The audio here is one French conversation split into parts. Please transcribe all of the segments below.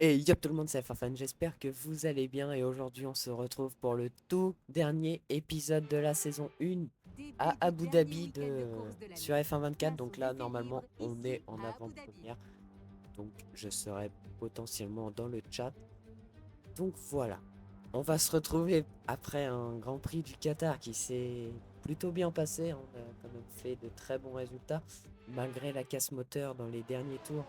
Et yo tout le monde, c'est Farfan, j'espère que vous allez bien et aujourd'hui on se retrouve pour le tout dernier épisode de la saison 1 à Début du Abu dernier Dhabi week-end de course de sur l'année. F1 24. Place au Donc là déséquilibre normalement on ici est en à Abu Dhabi. avant-première, donc je serai potentiellement dans le chat. Donc voilà, on va se retrouver après un Grand Prix du Qatar qui s'est plutôt bien passé. On a quand même fait de très bons résultats malgré la casse moteur dans les derniers tours.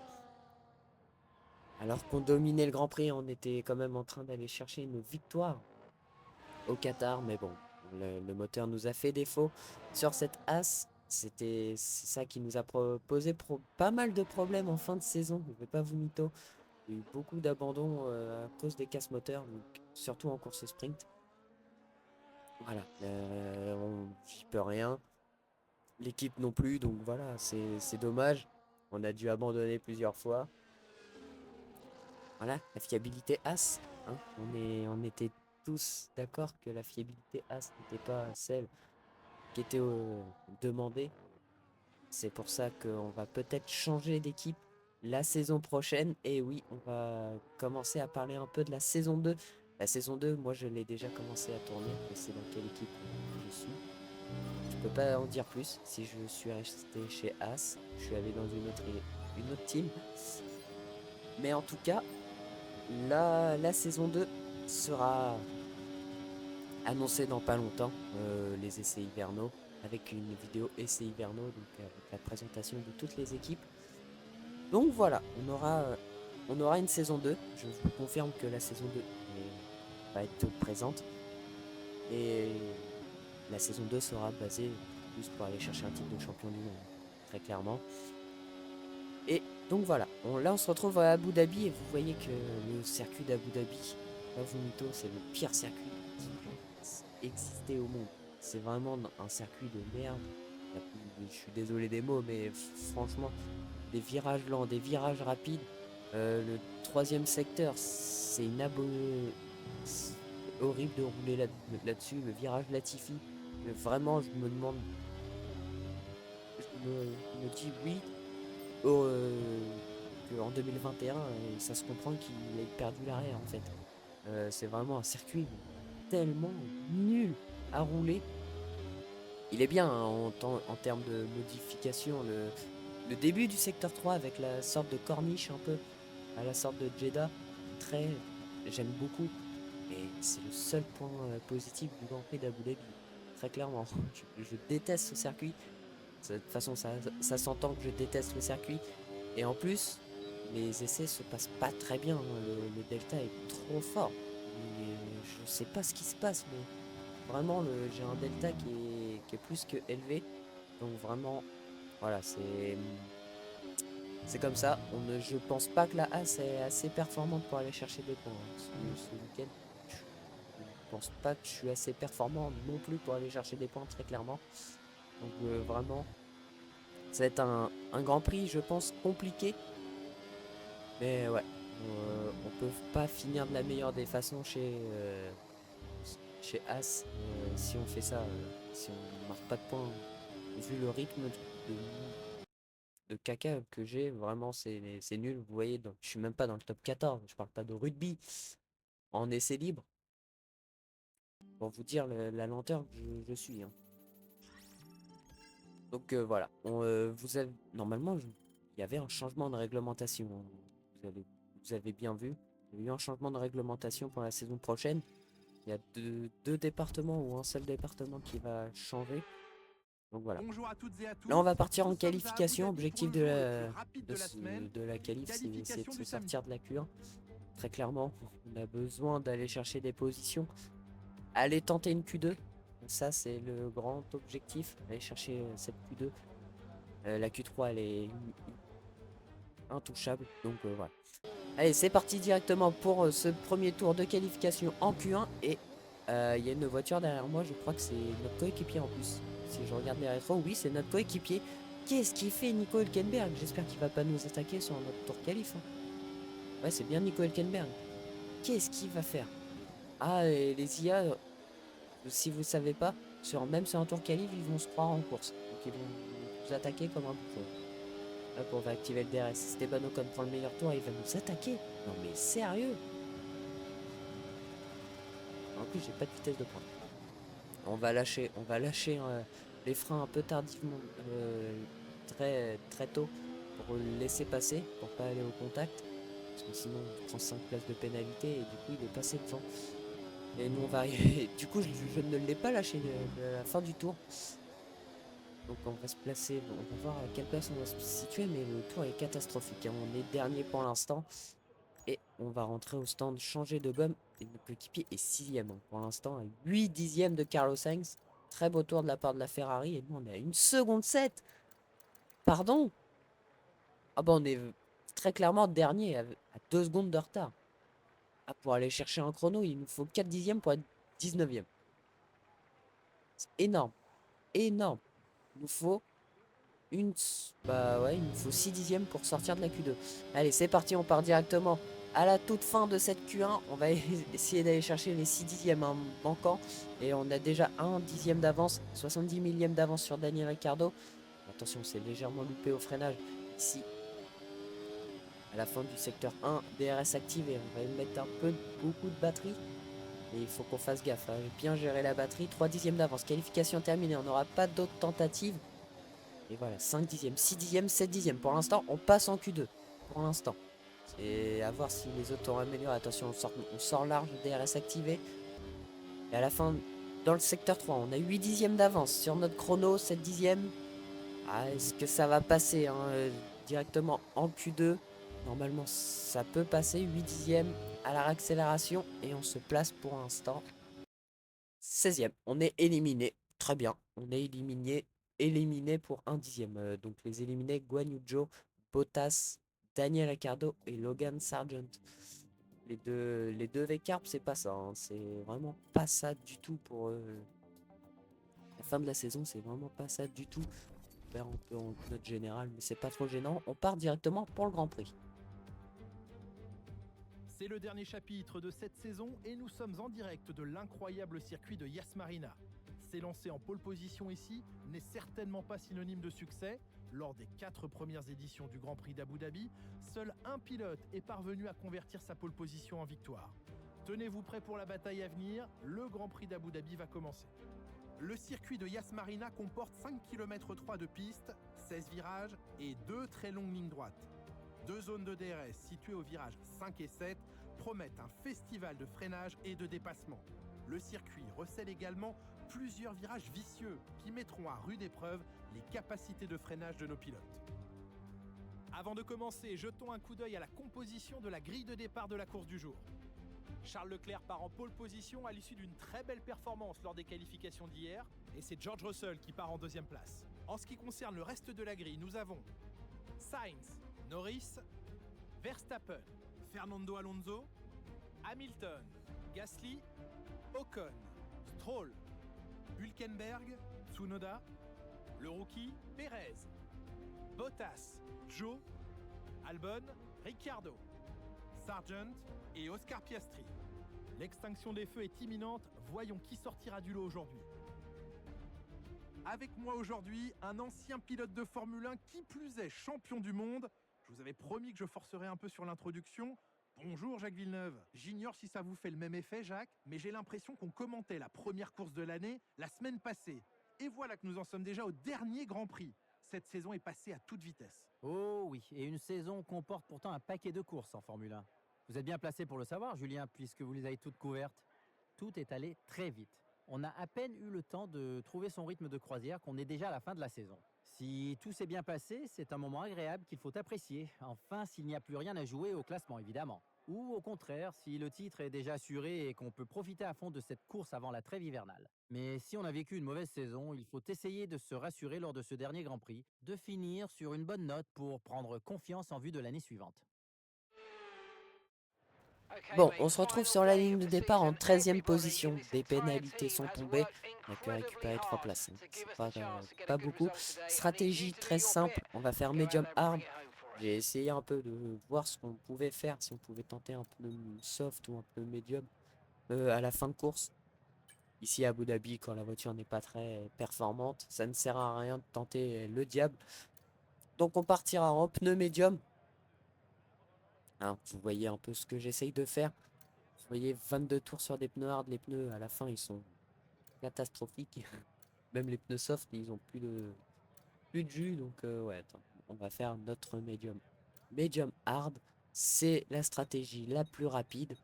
Alors qu'on dominait le Grand Prix, on était quand même en train d'aller chercher une victoire au Qatar. Mais bon, le moteur nous a fait défaut sur cette As. C'est ça qui nous a posé pas mal de problèmes en fin de saison. Je ne vais pas vous mytho. Il y a eu beaucoup d'abandons à cause des casses moteurs, donc surtout en course sprint. Voilà, on n'y peut rien. L'équipe non plus, donc voilà, c'est dommage. On a dû abandonner plusieurs fois. Voilà, la fiabilité As, hein, on était tous d'accord que la fiabilité As n'était pas celle qui était demandée. C'est pour ça qu'on va peut-être changer d'équipe la saison prochaine. Et oui, on va commencer à parler un peu de la saison 2. La saison 2, moi je l'ai déjà commencé à tourner. Je sais dans quelle équipe je suis. Je peux pas en dire plus. Si je suis resté chez As, je suis allé dans une autre team. Mais en tout cas, la saison 2 sera annoncée dans pas longtemps, les essais hivernaux, avec une vidéo essais hivernaux, donc avec la présentation de toutes les équipes. Donc voilà, on aura une saison 2. Je vous confirme que la saison 2 va être présente. Et la saison 2 sera basée plus pour aller chercher un titre de champion du monde, très clairement. Et donc voilà, là on se retrouve à Abu Dhabi et vous voyez que le circuit d'Abu Dhabi, Vomito, c'est le pire circuit qui puisse exister au monde. C'est vraiment un circuit de merde. Je suis désolé des mots, mais franchement, des virages lents, des virages rapides. Le troisième secteur, c'est horrible de rouler là-dessus. Le virage Latifi, vraiment, je me demande, je me dis oui, qu'en 2021, ça se comprend qu'il ait perdu l'arrière en fait. C'est vraiment un circuit tellement nul à rouler. Il est bien hein, en termes de modification. Le début du secteur 3 avec la sorte de corniche un peu à la sorte de Jeddah, très, j'aime beaucoup. Mais c'est le seul point positif du Grand Prix d'Abu Dhabi. Très clairement, je déteste ce circuit. De toute façon, ça s'entend que je déteste le circuit. Et en plus, les essais se passent pas très bien, hein. Le delta est trop fort. Et je sais pas ce qui se passe, mais vraiment, j'ai un delta qui est plus que élevé. Donc vraiment, voilà, c'est comme ça. Je pense pas que la AS est assez performante pour aller chercher des points, hein. Ce week-end, je pense pas que je suis assez performant non plus pour aller chercher des points, très clairement. Donc vraiment, ça va être un Grand Prix, je pense, compliqué. Mais ouais, on peut pas finir de la meilleure des façons chez As si on fait ça, si on marque pas de points. Vu le rythme de, de caca que j'ai, vraiment c'est nul. Vous voyez, donc, je suis même pas dans le top 14. Je parle pas de rugby en essai libre. Pour vous dire la lenteur que je suis, hein. Donc voilà, normalement il y avait un changement de réglementation, hein. Vous avez, vous avez bien vu, il y a eu un changement de réglementation pour la saison prochaine. Il y a deux départements ou un seul département qui va changer. Donc voilà. Bonjour à toutes et à Là, on va tous. partir Nous en sommes à Abu qualification. Dhabi pour Objectif le jour le plus rapide de la semaine. de la qualif, c'est de Qualification se du samedi. sortir de la Q1. Très clairement, on a besoin d'aller chercher des positions. Aller tenter une Q2. Ça, c'est le grand objectif. Aller chercher cette Q2. La Q3, elle est intouchable. Donc voilà. Allez, c'est parti directement pour ce premier tour de qualification en Q1. Et il y a une voiture derrière moi. Je crois que c'est notre coéquipier en plus. Si je regarde les rétros, oui, c'est notre coéquipier. Qu'est-ce qu'il fait, Nico Hülkenberg? J'espère qu'il va pas nous attaquer sur notre tour qualif, hein. Ouais, c'est bien Nico Hülkenberg. Qu'est-ce qu'il va faire? Ah, et les IA, si vous savez pas, même sur un tour qualif, ils vont se croire en course. Donc ils vont vous attaquer comme un bouffon. Hop, on va activer le DRS. Esteban Ocon prend le meilleur tour et il va nous attaquer. Non mais sérieux? En plus, j'ai pas de vitesse de pointe. On va lâcher les freins un peu tardivement, très tôt, pour le laisser passer, pour pas aller au contact. Parce que sinon, on prend 5 places de pénalité et du coup, il est passé devant. Et nous, on va arriver. Du coup, je ne l'ai pas lâché à la fin du tour. Donc, on va se placer. On va voir à quelle place on va se situer, mais le tour est catastrophique, hein. On est dernier pour l'instant. Et on va rentrer au stand, changer de gomme. Et notre coéquipier est 6ème, hein, pour l'instant, à 8 dixièmes de Carlos Sainz. Très beau tour de la part de la Ferrari. Et nous, on est à 1 seconde 7. Pardon? Ah bah, on est très clairement dernier, à 2 secondes de retard. Ah, pour aller chercher un chrono, il nous faut 4 dixièmes pour être 19ème. C'est énorme. Énorme. Il nous faut Bah ouais, il nous faut 6 dixièmes pour sortir de la Q2. Allez, c'est parti, on part directement à la toute fin de cette Q1. On va essayer d'aller chercher les 6 dixièmes manquants. Et on a déjà 1 dixième d'avance, 70 millièmes d'avance sur Daniel Ricciardo. Attention, c'est légèrement loupé au freinage. Ici, à la fin du secteur 1, DRS activé. On va mettre beaucoup de batterie. Et il faut qu'on fasse gaffe, hein. Bien gérer la batterie. 3 dixièmes d'avance. Qualification terminée. On n'aura pas d'autres tentatives. Et voilà, 5 dixièmes, 6 dixièmes, 7 dixièmes. Pour l'instant, on passe en Q2. Pour l'instant. C'est à voir si les autres ont amélioré. Attention, on sort large, DRS activé. Et à la fin, dans le secteur 3, on a 8 dixièmes d'avance sur notre chrono, 7 dixièmes. Ah, est-ce que ça va passer, hein, directement en Q2? Normalement, ça peut passer. 8 dixièmes à la réaccélération. Et on se place pour l'instant 16ème. On est éliminé. Très bien. On est éliminé pour 1 dixième. Donc les éliminés, Guan Yu Zhou, Bottas, Daniel Ricciardo et Logan Sargent. Les deux V-Carb, c'est pas ça, hein. C'est vraiment pas ça du tout pour la fin de la saison. C'est vraiment pas ça du tout. On perd un peu en note générale, mais c'est pas trop gênant. On part directement pour le Grand Prix. C'est le dernier chapitre de cette saison et nous sommes en direct de l'incroyable circuit de Yas Marina. S'élancer en pole position ici n'est certainement pas synonyme de succès. Lors des 4 premières éditions du Grand Prix d'Abu Dhabi, seul un pilote est parvenu à convertir sa pole position en victoire. Tenez-vous prêts pour la bataille à venir, le Grand Prix d'Abu Dhabi va commencer. Le circuit de Yas Marina comporte 5 km 3 de piste, 16 virages et 2 très longues lignes droites. 2 zones de DRS situées aux virages 5 et 7 promettent un festival de freinage et de dépassement. Le circuit recèle également plusieurs virages vicieux qui mettront à rude épreuve les capacités de freinage de nos pilotes. Avant de commencer, jetons un coup d'œil à la composition de la grille de départ de la course du jour. Charles Leclerc part en pole position à l'issue d'une très belle performance lors des qualifications d'hier, et c'est George Russell qui part en deuxième place. En ce qui concerne le reste de la grille, nous avons Sainz, Norris, Verstappen, Fernando Alonso, Hamilton, Gasly, Ocon, Stroll, Hülkenberg, Tsunoda, le rookie Perez, Bottas, Zhou, Albon, Ricciardo, Sargent et Oscar Piastri. L'extinction des feux est imminente, voyons qui sortira du lot aujourd'hui. Avec moi aujourd'hui, un ancien pilote de Formule 1 qui plus est champion du monde. Je vous avais promis que je forcerais un peu sur l'introduction. Bonjour Jacques Villeneuve. J'ignore si ça vous fait le même effet Jacques, mais j'ai l'impression qu'on commentait la première course de l'année la semaine passée. Et voilà que nous en sommes déjà au dernier Grand Prix. Cette saison est passée à toute vitesse. Oh oui, et une saison comporte pourtant un paquet de courses en Formule 1. Vous êtes bien placé pour le savoir, Julien, puisque vous les avez toutes couvertes. Tout est allé très vite. On a à peine eu le temps de trouver son rythme de croisière qu'on est déjà à la fin de la saison. Si tout s'est bien passé, c'est un moment agréable qu'il faut apprécier. Enfin, s'il n'y a plus rien à jouer au classement, évidemment. Ou au contraire, si le titre est déjà assuré et qu'on peut profiter à fond de cette course avant la trêve hivernale. Mais si on a vécu une mauvaise saison, il faut essayer de se rassurer lors de ce dernier Grand Prix, de finir sur une bonne note pour prendre confiance en vue de l'année suivante. Bon, on se retrouve sur la ligne de départ en 13ème position. Des pénalités sont tombées. On a que récupérer 3 places, hein. C'est pas beaucoup. Stratégie très simple. On va faire medium hard. J'ai essayé un peu de voir ce qu'on pouvait faire, si on pouvait tenter un peu soft ou un peu medium à la fin de course. Ici à Abu Dhabi, quand la voiture n'est pas très performante, ça ne sert à rien de tenter le diable. Donc on partira en pneu médium. Hein, vous voyez un peu ce que j'essaye de faire. Vous voyez 22 tours sur des pneus hard. Les pneus à la fin ils sont catastrophiques. Même les pneus soft ils ont plus de jus. Donc ouais, attends, on va faire notre médium. Médium hard, c'est la stratégie la plus rapide.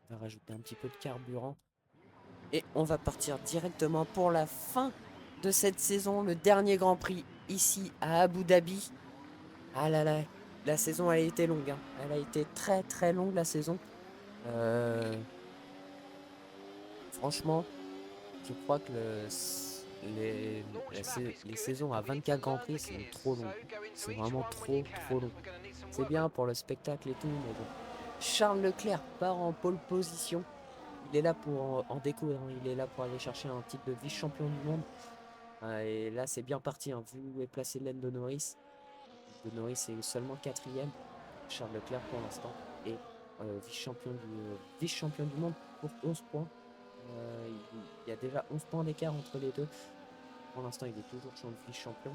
On va rajouter un petit peu de carburant. Et on va partir directement pour la fin de cette saison. Le dernier Grand Prix ici à Abu Dhabi. Ah là là, la saison elle a été longue. Hein. Elle a été très très longue la saison. Franchement, je crois que les saisons à 24 Grands Prix c'est trop long. C'est vraiment trop long. C'est bien pour le spectacle et tout, mais bon. Charles Leclerc part en pole position. Il est là pour en découdre, hein. Il est là pour aller chercher un titre de vice-champion du monde. Et là, c'est bien parti, hein. Vu où est placé Lando Norris. Lando Norris est seulement quatrième. Charles Leclerc, pour l'instant, est vice-champion du monde pour 11 points. Il y a déjà 11 points d'écart entre les deux. Pour l'instant, il est toujours vice-champion.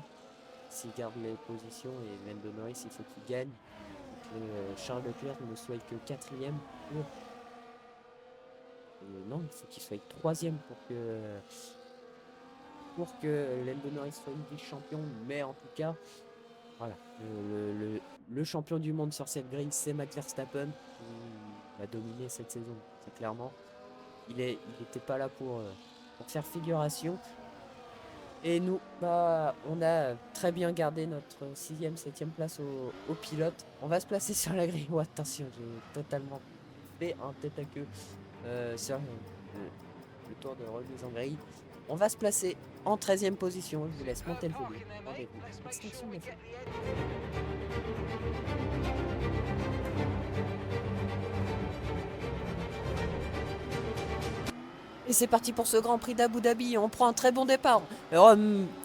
S'il garde les positions et Lando Norris, il faut qu'il gagne. Charles Leclerc ne soit que quatrième pour... non, il faut qu'il soit troisième pour que Lando Norris soit une vice-champion. Mais en tout cas, voilà, le champion du monde sur cette grille, c'est Max Verstappen. Il a dominé cette saison, c'est clairement. Il n'était pas là pour faire figuration. Et nous, bah, on a très bien gardé notre 6e, 7e place au pilote. On va se placer sur la grille. Oh, attention, j'ai totalement fait un tête à queue sur le tour de remise en grille. On va se placer en 13e position. Je vous laisse monter le volume. Extinction des feux. Et c'est parti pour ce Grand Prix d'Abu Dhabi. On prend un très bon départ. Alors,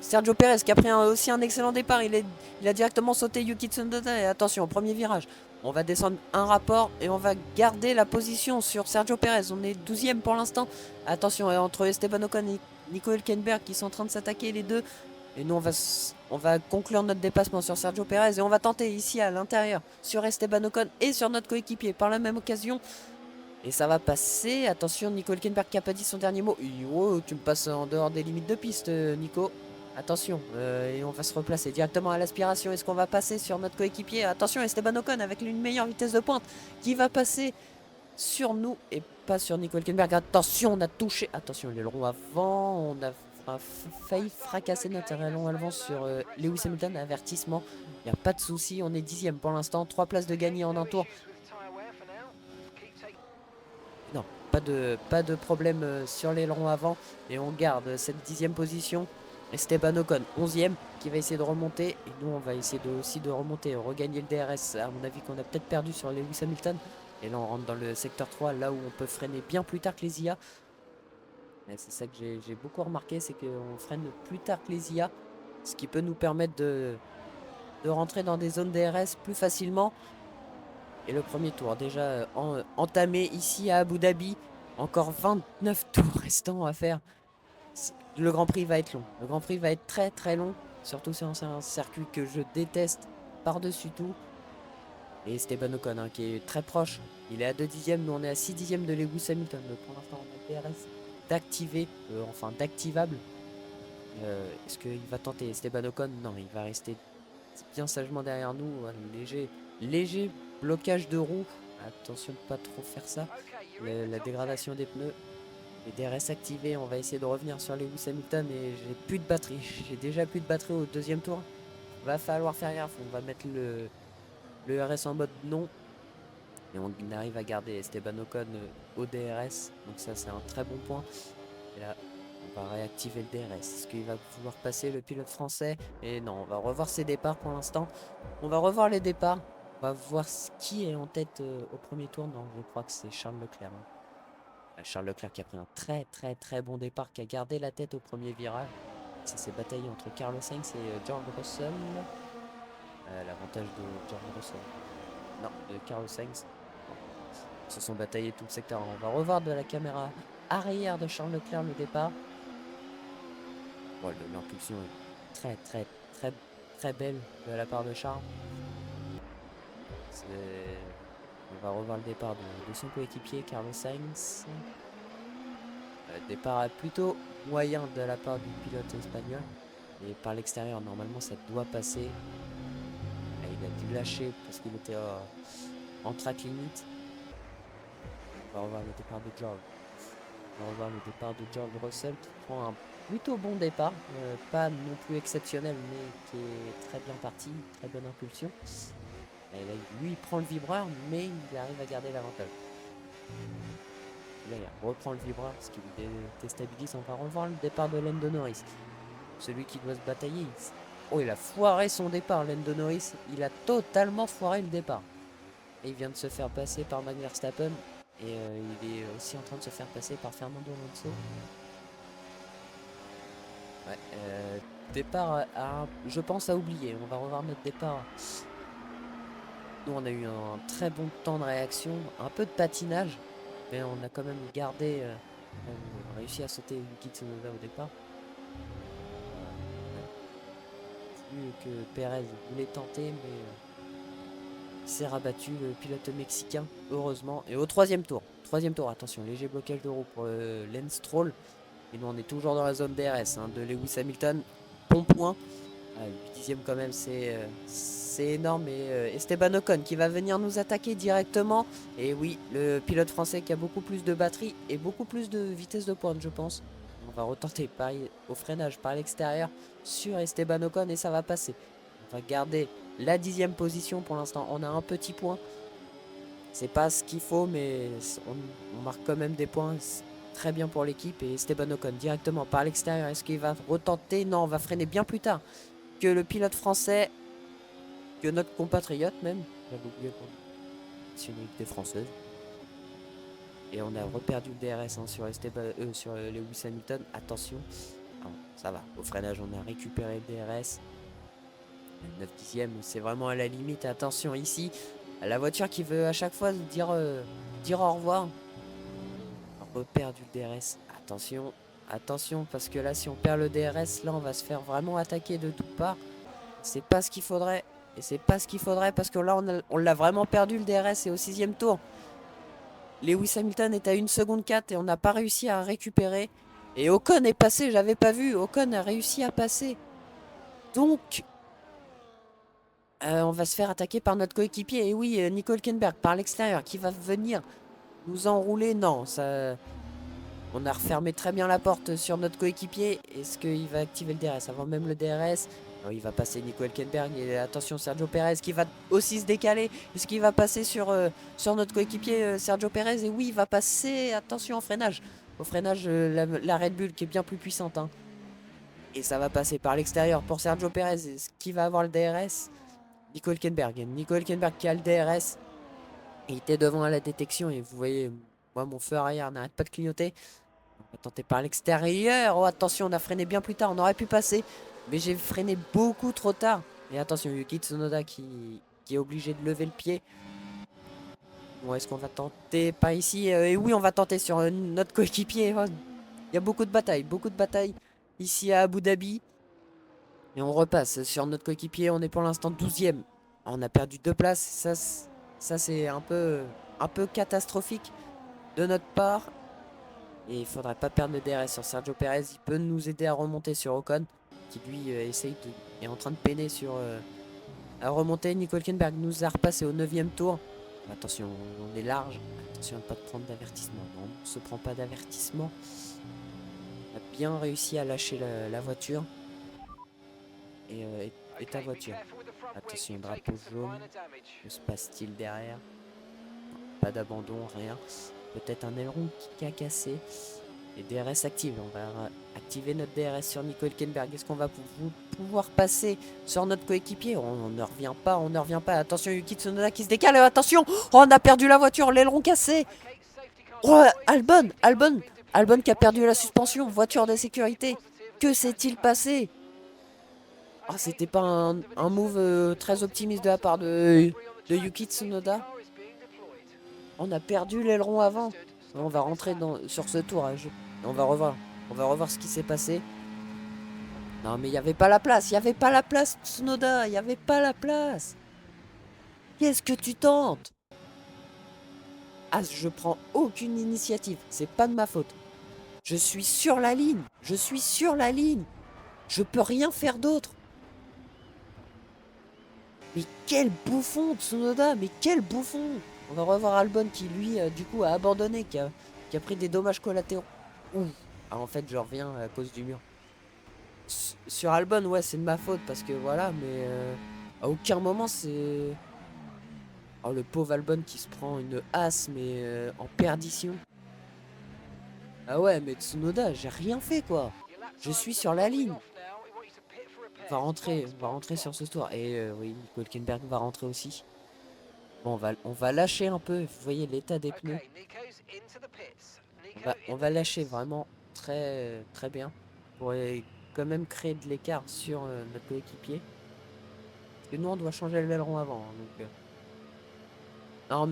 Sergio Perez qui a pris aussi un excellent départ. Il a directement sauté Yuki Tsunoda. Et attention, au premier virage, on va descendre un rapport et on va garder la position sur Sergio Perez. On est 12e pour l'instant. Attention, entre Esteban Ocon et Nico Hülkenberg qui sont en train de s'attaquer les deux. Et nous, on va conclure notre dépassement sur Sergio Perez. Et on va tenter ici à l'intérieur sur Esteban Ocon et sur notre coéquipier par la même occasion. Et ça va passer. Attention, Nico Hülkenberg qui n'a pas dit son dernier mot. Oh, tu me passes en dehors des limites de piste, Nico. Attention. Et on va se replacer directement à l'aspiration. Est-ce qu'on va passer sur notre coéquipier? Attention, Esteban Ocon avec une meilleure vitesse de pointe qui va passer sur nous et pas sur Nico Hülkenberg. Attention, on a touché. Attention, l'aileron avant. On a failli fracasser notre aileron avant sur Lewis Hamilton. Avertissement. Il n'y a pas de souci. On est 10e pour l'instant. 3 places de gagné en un tour. Non, pas de problème sur l'aileron avant. Et on garde cette 10e position. Esteban Ocon, 11e, qui va essayer de remonter. Et nous, on va essayer aussi de remonter, regagner le DRS. À mon avis, qu'on a peut-être perdu sur Lewis Hamilton. Et là, on rentre dans le secteur 3, là où on peut freiner bien plus tard que les IA. C'est ça que j'ai beaucoup remarqué, c'est qu'on freine plus tard que les IA. Ce qui peut nous permettre de rentrer dans des zones DRS plus facilement. Et le premier tour déjà entamé ici à Abu Dhabi. Encore 29 tours restants à faire. Le Grand Prix va être long. Le Grand Prix va être très très long. Surtout si c'est un circuit que je déteste par-dessus tout. Et Esteban Ocon hein, qui est très proche. Il est à 2 dixièmes. Nous on est à 6 dixièmes de Lewis Hamilton. Donc pour l'instant on a le DRS d'activer. Enfin d'activable. Est-ce qu'il va tenter Esteban Ocon? Non, il va rester bien sagement derrière nous. Léger blocage de roue. Attention de pas trop faire ça. La dégradation des pneus. Les DRS activés. On va essayer de revenir sur Lewis Hamilton. Et j'ai plus de batterie. J'ai déjà plus de batterie au deuxième tour. Va falloir faire gaffe. On va mettre le RS en mode non. Et on arrive à garder Esteban Ocon au DRS. Donc ça c'est un très bon point. Et là on va réactiver le DRS. Est-ce qu'il va pouvoir passer le pilote français? Et non, on va revoir ses départs pour l'instant. On va revoir les départs. On va voir qui est en tête au premier tour. Non, je crois que c'est Charles Leclerc. Hein. Charles Leclerc qui a pris un très très très bon départ, qui a gardé la tête au premier virage. Ça s'est bataillé entre Carlos Sainz et George Russell. L'avantage de George Russell. Non, de Carlos Sainz. Ils se sont bataillés tout le secteur. On va revoir de la caméra arrière de Charles Leclerc le départ. Bon, l'impulsion est très très belle de la part de Charles. On va revoir le départ de son coéquipier Carlos Sainz. Départ plutôt moyen de la part du pilote espagnol. Et par l'extérieur, normalement, ça doit passer. Il a dû lâcher parce qu'il était en track limit. On va revoir le départ de George. On va revoir le départ de George Russell qui prend un plutôt bon départ. Pas non plus exceptionnel, mais qui est très bien parti, très bonne impulsion. Et là, lui, il prend le vibreur, mais il arrive à garder l'avantage. Là, il reprend le vibreur, ce qui lui déstabilise. On va revoir le départ de Lando Norris. Celui qui doit se batailler. Oh, il a foiré son départ, Lando Norris. Il a totalement foiré le départ. Et il vient de se faire passer par Max Verstappen. Et il est aussi en train de se faire passer par Fernando Alonso. Ouais, départ, je pense, à oublier. On va revoir notre départ. Nous, on a eu un très bon temps de réaction, un peu de patinage, mais on a quand même gardé, on a réussi à sauter Yuki Tsunoda au départ. Vu que Perez voulait tenter, mais il s'est rabattu, le pilote mexicain, heureusement. Et au troisième tour, attention, léger blocage de roue pour Lance Stroll. Et nous, on est toujours dans la zone DRS de Lewis Hamilton. Bon point. 8e quand même, c'est énorme. Et Esteban Ocon qui va venir nous attaquer directement. Et oui, le pilote français qui a beaucoup plus de batterie et beaucoup plus de vitesse de pointe, je pense. On va retenter pareil au freinage par l'extérieur sur Esteban Ocon et ça va passer. On va garder la 10e position pour l'instant. On a un petit point. C'est pas ce qu'il faut, mais on marque quand même des points. Très bien pour l'équipe. Et Esteban Ocon directement par l'extérieur. Est-ce qu'il va retenter? Non, on va freiner bien plus tard que le pilote français, que notre compatriote même. J'avais oublié qu'on est une équipe française. Et on a reperdu le DRS sur Lewis Hamilton. Attention. Ah, ça va. Au freinage, on a récupéré le DRS. 9/10, c'est vraiment à la limite. Attention ici. La voiture qui veut à chaque fois dire au revoir. Reperdu le DRS. Attention. Attention, parce que là, si on perd le DRS, là, on va se faire vraiment attaquer de toutes parts. C'est pas ce qu'il faudrait. Et c'est pas ce qu'il faudrait parce que là, on l'a vraiment perdu le DRS et au 6e tour. Lewis Hamilton est à 1 seconde 4 et on n'a pas réussi à récupérer. Et Ocon est passé, j'avais pas vu. Ocon a réussi à passer. Donc, on va se faire attaquer par notre coéquipier. Et oui, Nico Hülkenberg par l'extérieur qui va venir nous enrouler. Non, ça... On a refermé très bien la porte sur notre coéquipier. Est-ce qu'il va activer le DRS avant même le DRS? Non, il va passer Nico Hülkenberg. Et attention, Sergio Perez qui va aussi se décaler. Est-ce qu'il va passer sur notre coéquipier Sergio Perez? Et oui, il va passer. Attention au freinage. Au freinage, la Red Bull qui est bien plus puissante. Et ça va passer par l'extérieur pour Sergio Perez. Est-ce qu'il va avoir le DRS? Nico Hülkenberg. Nico Hülkenberg qui a le DRS. Il était devant à la détection. Et vous voyez, moi, mon feu arrière n'arrête pas de clignoter. On va tenter par l'extérieur. Oh, attention, on a freiné bien plus tard. On aurait pu passer. Mais j'ai freiné beaucoup trop tard. Et attention, Yuki Tsunoda qui est obligé de lever le pied. Bon, est-ce qu'on va tenter par ici? Et oui, on va tenter sur notre coéquipier. Oh, il y a beaucoup de batailles ici à Abu Dhabi. Et on repasse sur notre coéquipier. On est pour l'instant 12e. On a perdu 2 places. Ça c'est un peu catastrophique de notre part. Et il faudrait pas perdre le DRS sur Sergio Perez. Il peut nous aider à remonter sur Ocon, qui lui est en train de peiner à remonter. Nico Hülkenberg nous a repassé au 9e tour. Attention, on est large. Attention à ne pas prendre d'avertissement. Non, on ne se prend pas d'avertissement. On a bien réussi à lâcher la voiture. Et ta voiture. Attention, drapeau jaune. Que se passe-t-il derrière? Non, pas d'abandon, rien. Peut-être un aileron qui a cassé. Et DRS active. On va activer notre DRS sur Nico Hülkenberg. Est-ce qu'on va pouvoir passer sur notre coéquipier? On ne revient pas. Attention, Yuki Tsunoda qui se décale. Attention, oh, on a perdu la voiture. L'aileron cassé. Oh, Albon qui a perdu la suspension. Voiture de sécurité. Que s'est-il passé? Oh, c'était pas un move très optimiste de la part de Yuki Tsunoda. On a perdu l'aileron avant. On va rentrer sur ce tour. On va revoir ce qui s'est passé. Non, mais il n'y avait pas la place. Il n'y avait pas la place, Tsunoda. Il n'y avait pas la place. Qu'est-ce que tu tentes? Ah, je prends aucune initiative. C'est pas de ma faute. Je suis sur la ligne. Je suis sur la ligne. Je peux rien faire d'autre. Mais quel bouffon, Tsunoda. Mais quel bouffon. On va revoir Albon qui, lui, du coup, a abandonné. Qui a pris des dommages collatéraux. Ouh. Ah, en fait, je reviens à cause du mur. Sur Albon, ouais, c'est de ma faute. Parce que voilà, mais à aucun moment, c'est... Oh, le pauvre Albon qui se prend une hasse, mais en perdition. Ah ouais, mais Tsunoda, j'ai rien fait, quoi. Je suis sur la ligne. On va rentrer sur ce tour. Et oui, Nico Hülkenberg va rentrer aussi. Bon, on va lâcher un peu. Vous voyez l'état des pneus. On va lâcher vraiment très bien. Pour quand même créer de l'écart sur notre coéquipier. Parce que nous, on doit changer le aileron avant. Hein, donc, alors,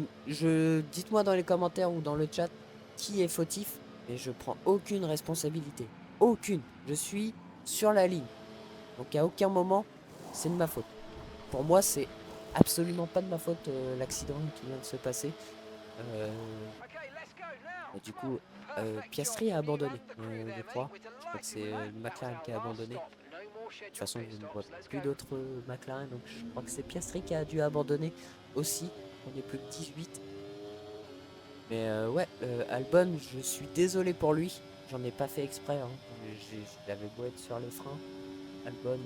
dites-moi dans les commentaires ou dans le chat qui est fautif. Et je prends aucune responsabilité. Aucune. Je suis sur la ligne. Donc à aucun moment, c'est de ma faute. Pour moi, c'est absolument pas de ma faute l'accident qui vient de se passer. Et du coup, Piastri a abandonné, je crois. Je crois que c'est McLaren qui a abandonné. De toute façon, je ne vois plus d'autres McLaren, donc je crois que c'est Piastri qui a dû abandonner aussi. On est plus de 18. Mais ouais, Albon, je suis désolé pour lui. J'en ai pas fait exprès. Hein. J'avais beau être sur les freins. Albon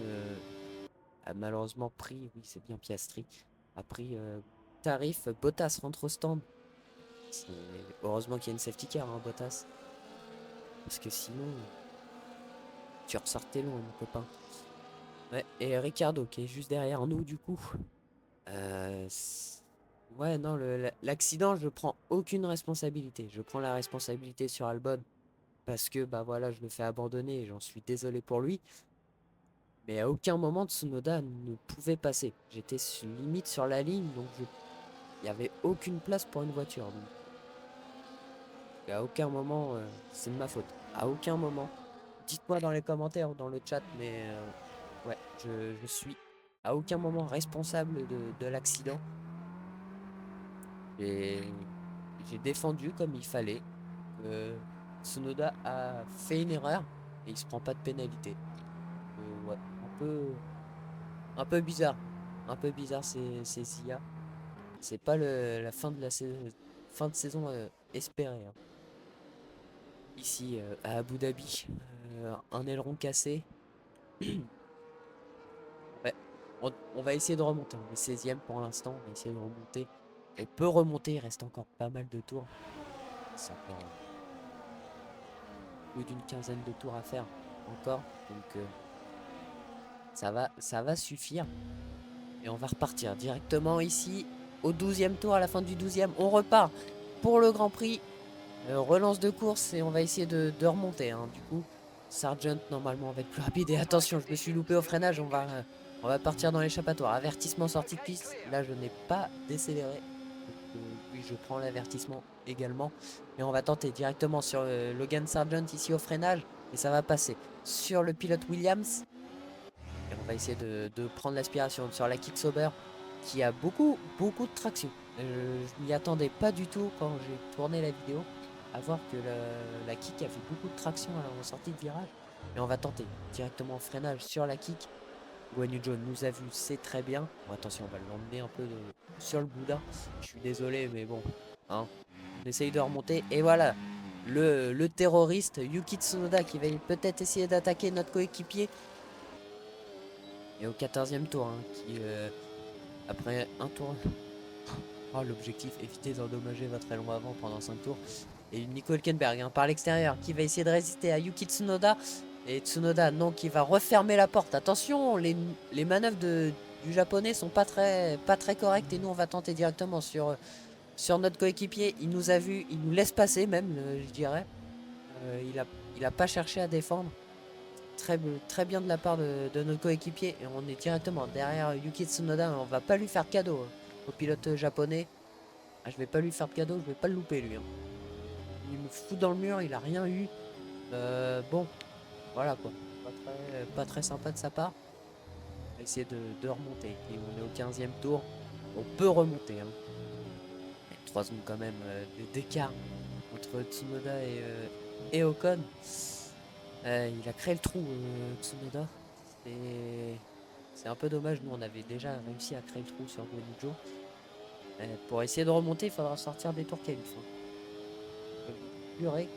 a malheureusement pris, oui c'est bien Piastri, a pris tarif. Bottas rentre au stand. Heureusement qu'il y a une safety car, hein, Bottas. Parce que sinon, tu ressortais loin, mon copain. Ouais, et Ricardo qui est juste derrière nous, du coup. Ouais, non, l'accident, je prends aucune responsabilité. Je prends la responsabilité sur Albon. Parce que, bah voilà, je le fais abandonner et j'en suis désolé pour lui. Mais à aucun moment Tsunoda ne pouvait passer. J'étais limite sur la ligne, donc il n'y avait aucune place pour une voiture. Donc. Et à aucun moment, c'est de ma faute. À aucun moment. Dites-moi dans les commentaires ou dans le chat, mais ouais, je suis à aucun moment responsable de l'accident. Et j'ai défendu comme il fallait. Tsunoda a fait une erreur et il se prend pas de pénalité. Ouais, un peu bizarre. Un peu bizarre ces IA. C'est pas la fin de fin de saison espérée. Hein. Ici à Abu Dhabi, un aileron cassé. Ouais, on va essayer de remonter. On est 16e pour l'instant. On va essayer de remonter. On peut remonter. Il reste encore pas mal de tours. C'est encore plus d'une quinzaine de tours à faire encore. Donc ça va suffire. Et on va repartir directement ici au 12e tour, à la fin du 12e. On repart pour le Grand Prix. Relance de course et on va essayer de remonter. Hein. Du coup, Sargent, normalement, va être plus rapide. Et attention, je me suis loupé au freinage. On va partir dans l'échappatoire. Avertissement sortie de piste. Là, je n'ai pas décéléré. Donc, oui, je prends l'avertissement également. Et on va tenter directement sur Logan Sargent ici au freinage. Et ça va passer sur le pilote Williams. Et on va essayer de prendre l'aspiration sur la Kick Sauber qui a beaucoup de traction. Je n'y attendais pas du tout quand j'ai tourné la vidéo. À voir que la Kick a fait beaucoup de traction à la sortie de virage. Et on va tenter directement en freinage sur la Kick. Guan Yu Zhou nous a vu, c'est très bien. Bon, attention, on va l'emmener un peu sur le boudin. Je suis désolé, mais bon. Hein, on essaye de remonter. Et voilà, le terroriste Yuki Tsunoda qui va peut-être essayer d'attaquer notre coéquipier. Et au 14e tour, hein, qui après un tour. Oh, l'objectif, éviter d'endommager votre aileron avant pendant 5 tours. Et Nico Hülkenberg hein, par l'extérieur qui va essayer de résister à Yuki Tsunoda. Et Tsunoda, non, qui va refermer la porte. Attention, les manœuvres du japonais sont pas très correctes. Et nous, on va tenter directement sur notre coéquipier. Il nous a vu, il nous laisse passer même, je dirais. Il a pas cherché à défendre. Très bien de la part de notre coéquipier. Et on est directement derrière Yuki Tsunoda. On va pas lui faire cadeau au pilote japonais. Ah, je vais pas lui faire de cadeau, je vais pas le louper lui. Hein. Il me fout dans le mur, il a rien eu. Bon, voilà quoi. pas très sympa de sa part. On va essayer de remonter. Et on est au 15e tour. On peut remonter. Hein. 3 secondes quand même d'écart entre Tsunoda et Ocon. Il a créé le trou, Tsunoda. C'est un peu dommage. Nous, on avait déjà réussi à créer le trou sur Guanyu. Pour essayer de remonter, il faudra sortir des tours qualif. Hein. Purée,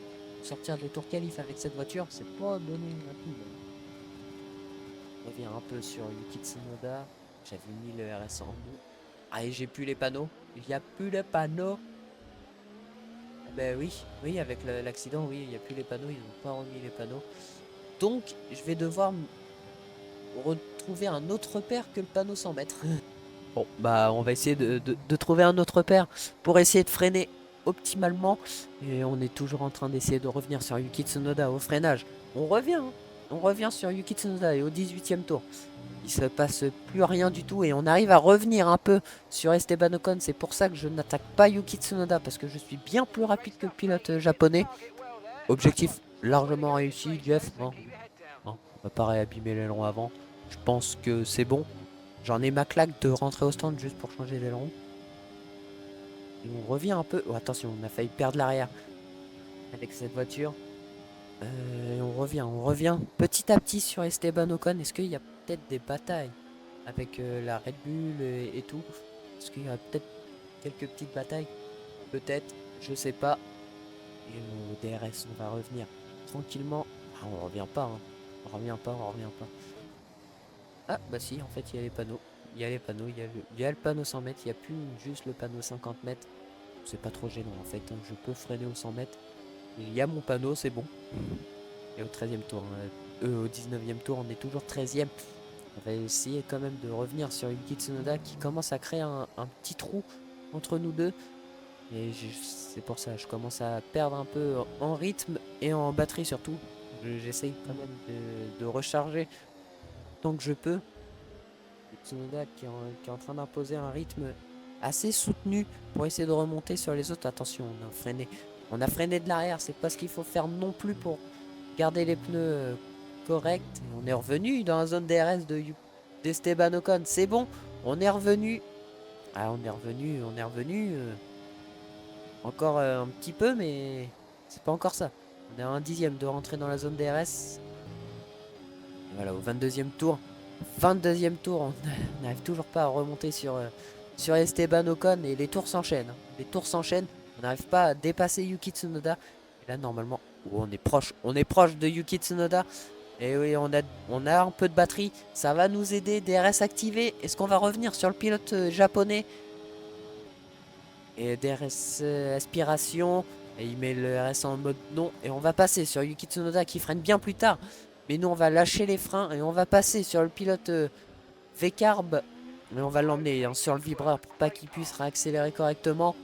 sortir des tours qualif avec cette voiture, c'est pas donné rapide. On revient un peu sur Yuki Tsunoda. J'avais mis le RS en nous. Ah, et j'ai plus les panneaux. Il n'y a plus les panneaux. Ben oui, avec l'accident, oui, il n'y a plus les panneaux. Ils n'ont pas remis les panneaux. Donc, je vais devoir retrouver un autre repère que le panneau 100 mètres. Bon, bah, on va essayer de trouver un autre repère pour essayer de freiner optimalement. Et on est toujours en train d'essayer de revenir sur Yuki Tsunoda au freinage. On revient, hein. On revient sur Yuki Tsunoda et au 18e tour. Il se passe plus rien du tout et on arrive à revenir un peu sur Esteban Ocon. C'est pour ça que je n'attaque pas Yuki Tsunoda parce que je suis bien plus rapide que le pilote japonais. Objectif largement réussi, Jeff. Non, on va pas réabîmer l'aileron avant. Je pense que c'est bon. J'en ai ma claque de rentrer au stand juste pour changer l'aileron. Et on revient un peu. Oh, attention, on a failli perdre l'arrière avec cette voiture. On revient petit à petit sur Esteban Ocon. Est-ce qu'il y a peut-être des batailles avec la Red Bull et tout? Est-ce qu'il y a peut-être quelques petites batailles? Peut-être, je sais pas. Et au DRS, on va revenir tranquillement. Ah, on revient pas, hein. On revient pas. Ah, bah si, en fait, il y a les panneaux. Il y a le panneau 100 mètres. Il n'y a plus juste le panneau 50 mètres. C'est pas trop gênant, en fait. Hein. Je peux freiner au 100 mètres. Il y a mon panneau, c'est bon. Et au 13e tour, au 19e tour, on est toujours 13e. On va essayer quand même de revenir sur Yuki Tsunoda qui commence à créer un petit trou entre nous deux. Et c'est pour ça, je commence à perdre un peu en rythme et en batterie surtout. J'essaye quand même de recharger tant que je peux. Tsunoda qui est en train d'imposer un rythme assez soutenu pour essayer de remonter sur les autres. Attention, on a freiné. On a freiné de l'arrière, c'est pas ce qu'il faut faire non plus pour garder les pneus corrects. On est revenu dans la zone DRS d'Esteban Ocon. C'est bon, on est revenu. Ah, on est revenu. Encore un petit peu, mais c'est pas encore ça. On est à un dixième de rentrer dans la zone DRS. Et voilà, au 22e tour. 22e tour, on n'arrive toujours pas à remonter sur Esteban Ocon et les tours s'enchaînent. Hein. Les tours s'enchaînent. On n'arrive pas à dépasser Yuki Tsunoda. Et là, normalement, on est proche de Yuki Tsunoda. Et oui, on a un peu de batterie. Ça va nous aider. DRS activé. Est-ce qu'on va revenir sur le pilote japonais? Et DRS aspiration. Et il met le RS en mode non. Et on va passer sur Yuki Tsunoda qui freine bien plus tard. Mais nous, on va lâcher les freins. Et on va passer sur le pilote V-Carb. Mais on va l'emmener hein, sur le vibreur pour pas qu'il puisse réaccélérer correctement.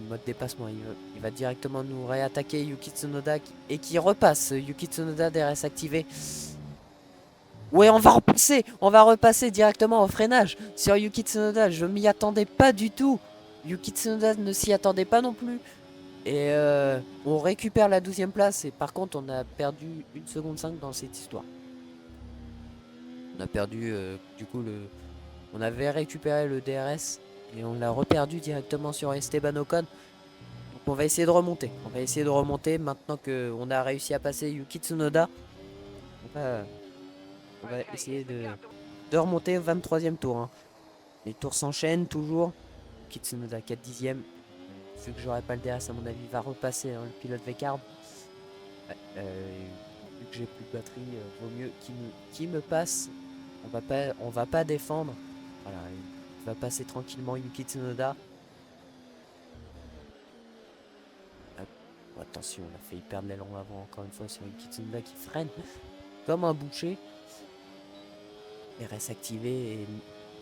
Mode dépassement, il va directement nous réattaquer Yuki Tsunoda et qui repasse Yuki Tsunoda DRS activé. Ouais, on va repasser directement au freinage sur Yuki Tsunoda. Je m'y attendais pas du tout. Yuki Tsunoda ne s'y attendait pas non plus. Et on récupère la 12e place. Et par contre, on a perdu 1 seconde 5 dans cette histoire. On a perdu du coup on avait récupéré le DRS. Et on l'a reperdu directement sur Esteban Ocon. Donc on va essayer de remonter. Maintenant qu'on a réussi à passer Yuki Tsunoda. On va essayer de remonter au 23e tour. Hein. Les tours s'enchaînent toujours. Yuki Tsunoda 4 dixièmes. Vu que j'aurai pas le DRS à mon avis, il va repasser hein, le pilote V-Carb. Ouais, vu que j'ai plus de batterie, vaut mieux qu'il me passe. On va pas défendre. Voilà. Il va passer tranquillement Yuki Tsunoda. Oh, attention, on a failli perdre l'aileron avant encore une fois sur Yuki Tsunoda qui freine comme un boucher. RS activé et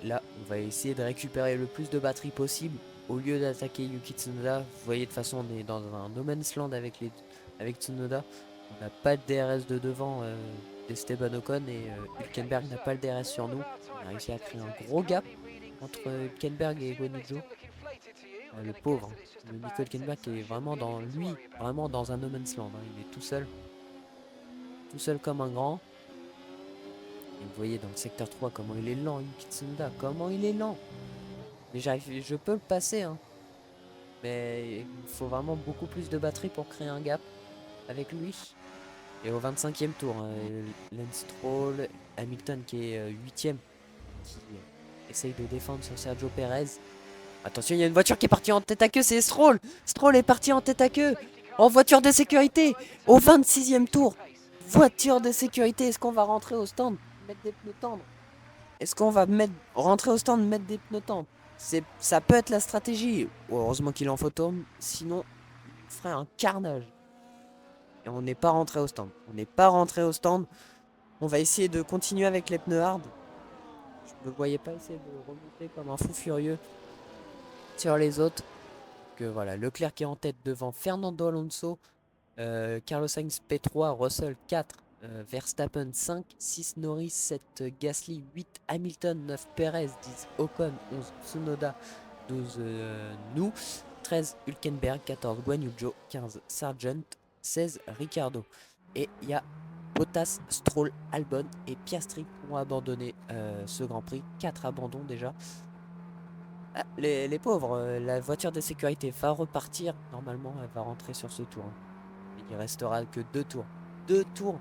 là on va essayer de récupérer le plus de batterie possible au lieu d'attaquer Yuki Tsunoda. Vous voyez de toute façon on est dans un no man's land avec Tsunoda. On n'a pas de DRS de devant d'Esteban Ocon et Hülkenberg n'a pas le DRS sur nous. On a réussi à créer un gros gap entre Hülkenberg et Guanyu. Le pauvre, le Nico Hülkenberg est vraiment dans un no man's land, hein, il est tout seul. tout seul comme un grand. Et vous voyez dans le secteur 3 comment il est lent, Yuki Tsunoda, comment il est lent. Mais je peux le passer, hein. Mais il faut vraiment beaucoup plus de batterie pour créer un gap avec lui. Et au 25e tour, Lance Stroll, Hamilton qui est 8e, qui essaye de défendre sur Sergio Perez. Attention, il y a une voiture qui est partie en tête à queue, c'est Stroll. Stroll est parti en tête à queue, en voiture de sécurité, au 26e tour. Voiture de sécurité, est-ce qu'on va rentrer au stand, mettre des pneus tendres? Est-ce qu'on va rentrer au stand, mettre des pneus tendres? Ça peut être la stratégie. Heureusement qu'il en faut tourner, sinon il ferait un carnage. Et on n'est pas rentré au stand. On n'est pas rentré au stand. On va essayer de continuer avec les pneus hard. Je ne me voyais pas essayer de remonter comme un fou furieux sur les autres. Que voilà, Leclerc qui est en tête devant Fernando Alonso, Carlos Sainz P3, Russell 4, Verstappen 5, 6 Norris, 7 Gasly, 8 Hamilton, 9 Perez, 10 Ocon, 11 Tsunoda, 12 nous, 13 Hülkenberg, 14 Guan Yu Zhou, 15 Sargent, 16 Ricciardo. Et il y a Bottas, Stroll, Albon et Piastri qui ont abandonné ce Grand Prix. 4 abandons déjà. Ah, les pauvres, la voiture de sécurité va repartir. Normalement, elle va rentrer sur ce tour. Il restera que 2 tours. 2 tours.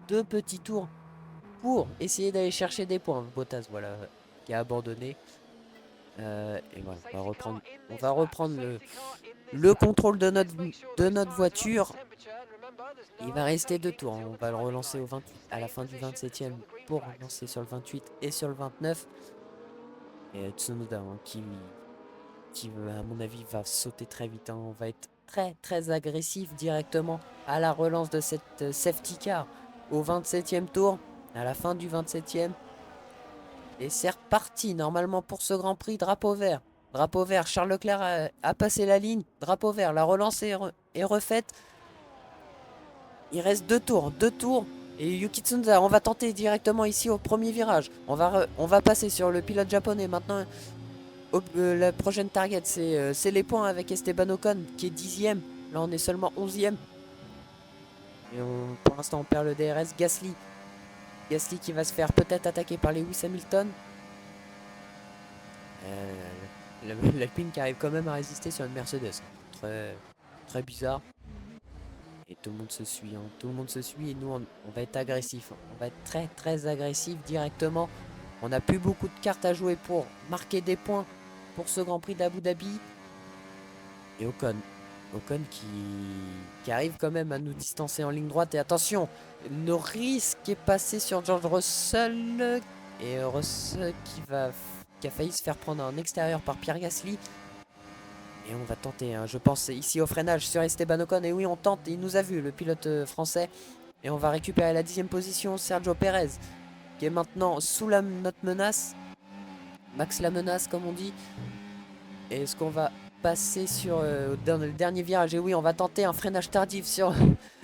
2 petits tours pour essayer d'aller chercher des points. Bottas, voilà, qui a abandonné. Et voilà, on va reprendre le contrôle de notre voiture. Il va rester 2 tours. On va le relancer au 28, à la fin du 27e pour relancer sur le 28 et sur le 29. Et Tsunoda qui à mon avis va sauter très vite. On va être très agressif directement à la relance de cette safety car au 27e tour, à la fin du 27e. Et c'est reparti normalement pour ce Grand Prix. Drapeau vert. Drapeau vert, Charles Leclerc a passé la ligne. Drapeau vert, la relance est refaite. Il reste 2 tours. 2 tours. Et Yuki Tsunoda, on va tenter directement ici au premier virage. On va passer sur le pilote japonais. Maintenant, la prochaine target, c'est les points avec Esteban Ocon qui est 10e. Là, on est seulement 11e. Et pour l'instant, on perd le DRS. Gasly qui va se faire peut-être attaquer par Lewis Hamilton. L'Alpine qui arrive quand même à résister sur une Mercedes. Très bizarre. Et tout le monde se suit. Tout le monde se suit et nous, on va être agressif. On va être très agressif directement. On n'a plus beaucoup de cartes à jouer pour marquer des points pour ce Grand Prix d'Abu Dhabi. Et Ocon qui arrive quand même à nous distancer en ligne droite. Et attention, Norris qui est passé sur George Russell. Et Russell qui a failli se faire prendre en extérieur par Pierre Gasly. Et on va tenter, je pense, ici au freinage sur Esteban Ocon. Et oui, on tente, il nous a vu, le pilote français. Et on va récupérer la 10e position, Sergio Perez, qui est maintenant sous notre menace. Max la menace, comme on dit. Et est-ce qu'on va passer dans le dernier virage? Et oui, on va tenter un freinage tardif sur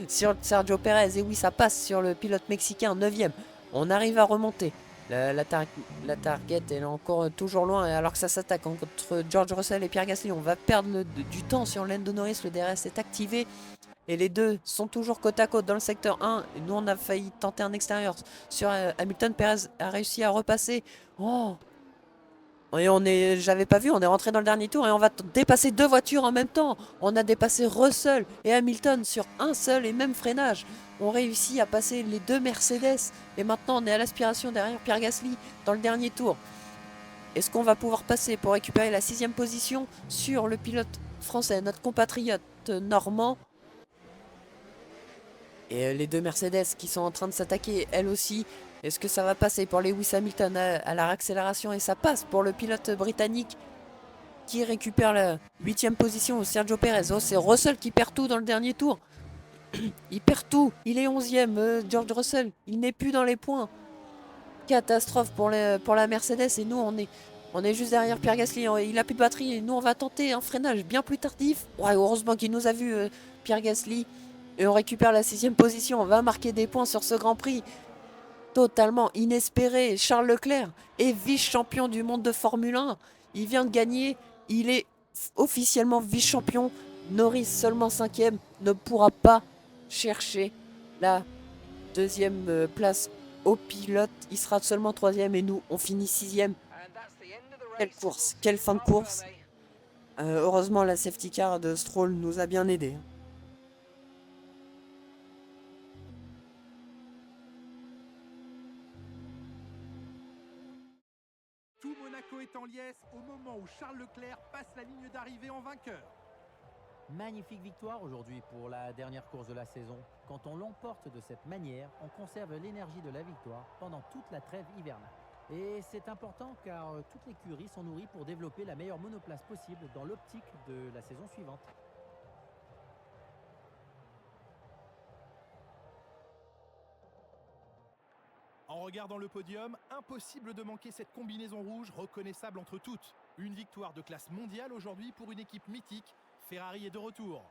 Sergio Perez. Et oui, ça passe sur le pilote mexicain, 9e. On arrive à remonter. La target est encore toujours loin alors que ça s'attaque entre George Russell et Pierre Gasly. On va perdre du temps sur Lando Norris. Le DRS est activé et les deux sont toujours côte à côte dans le secteur 1. Et nous, on a failli tenter un extérieur sur Hamilton. Perez a réussi à repasser. Oh! Et j'avais pas vu, on est rentré dans le dernier tour et on va dépasser 2 voitures en même temps. On a dépassé Russell et Hamilton sur un seul et même freinage. On réussit à passer les 2 Mercedes et maintenant on est à l'aspiration derrière Pierre Gasly dans le dernier tour. Est-ce qu'on va pouvoir passer pour récupérer la 6e position sur le pilote français, notre compatriote normand? Et les 2 Mercedes qui sont en train de s'attaquer, elles aussi. Est-ce que ça va passer pour Lewis Hamilton à la réaccélération? Et ça passe pour le pilote britannique qui récupère la 8e position, Sergio Perez. Oh, c'est Russell qui perd tout dans le dernier tour. Il perd tout. Il est 11e, George Russell. Il n'est plus dans les points. Catastrophe pour la Mercedes. Et nous, on est juste derrière Pierre Gasly. Il a plus de batterie. Et nous, on va tenter un freinage bien plus tardif. Ouais, heureusement qu'il nous a vu, Pierre Gasly. Et on récupère la 6e position. On va marquer des points sur ce Grand Prix. Totalement inespéré. Charles Leclerc est vice-champion du monde de Formule 1. Il vient de gagner. Il est officiellement vice-champion. Norris, seulement 5e, ne pourra pas chercher la deuxième place au pilote. Il sera seulement troisième et nous, on finit sixième. Quelle course, quelle fin de course. Heureusement, la safety car de Stroll nous a bien aidé. Tout Monaco est en liesse au moment où Charles Leclerc passe la ligne d'arrivée en vainqueur. Magnifique victoire aujourd'hui pour la dernière course de la saison. Quand on l'emporte de cette manière, on conserve l'énergie de la victoire pendant toute la trêve hivernale. Et c'est important car toutes les écuries sont nourries pour développer la meilleure monoplace possible dans l'optique de la saison suivante. En regardant le podium, impossible de manquer cette combinaison rouge reconnaissable entre toutes. Une victoire de classe mondiale aujourd'hui pour une équipe mythique. Ferrari est de retour.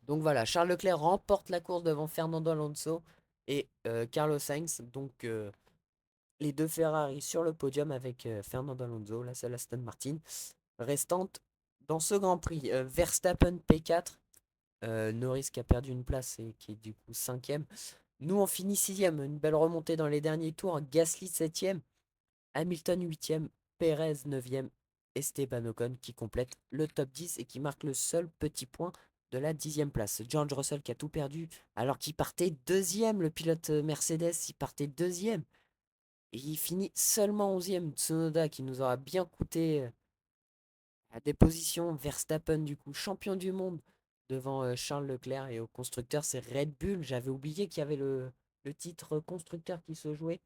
Donc voilà, Charles Leclerc remporte la course devant Fernando Alonso et Carlos Sainz. Donc les deux Ferrari sur le podium avec Fernando Alonso, la seule Aston Martin restante dans ce Grand Prix. Verstappen P4, Norris qui a perdu une place et qui est du coup cinquième. Nous on finit sixième, une belle remontée dans les derniers tours. Gasly septième, Hamilton huitième, Perez neuvième, Esteban Ocon qui complète le top 10 et qui marque le seul petit point de la 10e place. George Russell qui a tout perdu alors qu'il partait deuxième, le pilote Mercedes, il partait deuxième. Et il finit seulement 11e. Tsunoda qui nous aura bien coûté à des positions. Verstappen du coup champion du monde devant Charles Leclerc. Et au constructeur c'est Red Bull. J'avais oublié qu'il y avait le titre constructeur qui se jouait.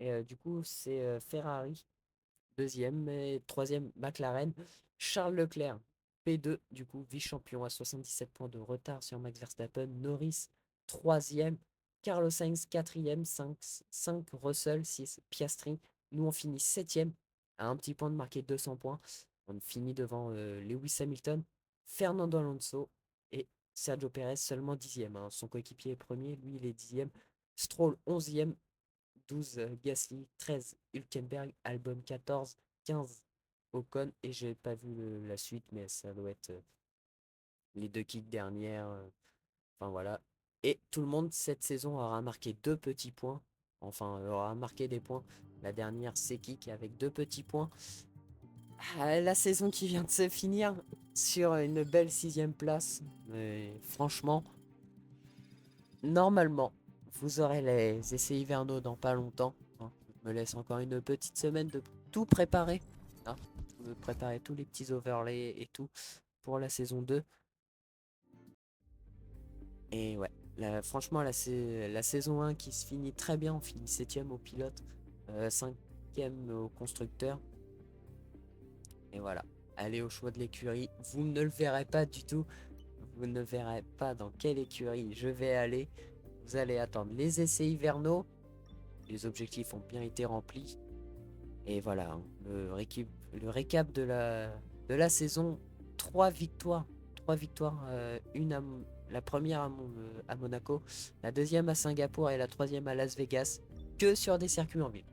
Et du coup c'est Ferrari. Deuxième et troisième McLaren. Charles Leclerc, P2, du coup, vice-champion à 77 points de retard sur Max Verstappen. Norris, troisième. Carlos Sainz, quatrième. 5 Russell, 6 Piastri. Nous, on finit septième à un petit point de marquer 200 points. On finit devant Lewis Hamilton, Fernando Alonso et Sergio Perez seulement dixième. Son coéquipier est premier, lui, il est dixième. Stroll, 11e. 12 Gasly, 13 Hülkenberg, Albon 14, 15 Ocon et j'ai pas vu la suite mais ça doit être les deux kicks dernières. Enfin voilà. Et tout le monde cette saison aura marqué deux petits points. Enfin aura marqué des points. La dernière c'est Kick avec deux petits points. La saison qui vient de se finir sur une belle sixième place. Mais franchement, normalement, vous aurez les essais hivernaux dans pas longtemps. Je me laisse encore une petite semaine de tout préparer. De préparer tous les petits overlays et tout pour la saison 2. Et ouais, franchement, la saison 1 qui se finit très bien. On finit 7ème au pilote, 5ème au constructeur. Et voilà, allez au choix de l'écurie. Vous ne le verrez pas du tout. Vous ne verrez pas dans quelle écurie je vais aller. Vous allez attendre les essais hivernaux. Les objectifs ont bien été remplis. Et voilà, le récap de la saison. 3 victoires. 3 victoires. La première à Monaco, la deuxième à Singapour et la troisième à Las Vegas. Que sur des circuits en ville.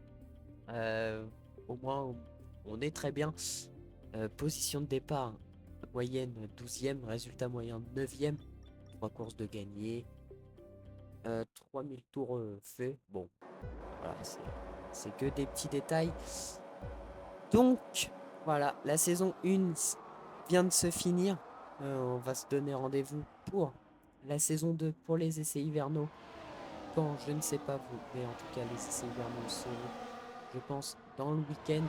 Au moins, on est très bien. Position de départ, moyenne 12e. Résultat moyen 9e. 3 courses de gagné. 3000 tours faits. Bon, voilà, c'est que des petits détails. Donc, voilà, la saison 1 vient de se finir. On va se donner rendez-vous pour la saison 2, pour les essais hivernaux. Quand, je ne sais pas vous, mais en tout cas, les essais hivernaux seront, je pense, dans le week-end.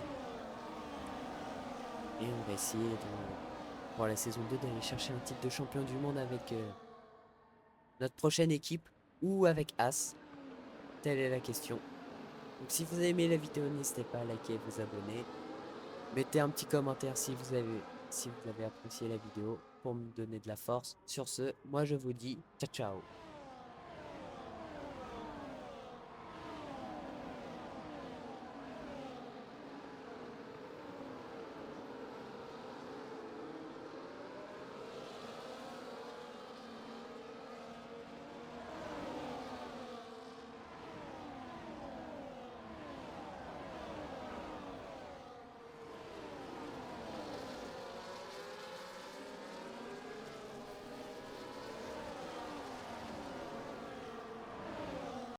Et on va essayer, pour la saison 2, d'aller chercher un titre de champion du monde avec notre prochaine équipe ou avec As. Telle est la question. Donc si vous avez aimé la vidéo, n'hésitez pas à liker et vous abonner. Mettez un petit commentaire si si vous avez apprécié la vidéo pour me donner de la force. Sur ce, moi je vous dis ciao ciao.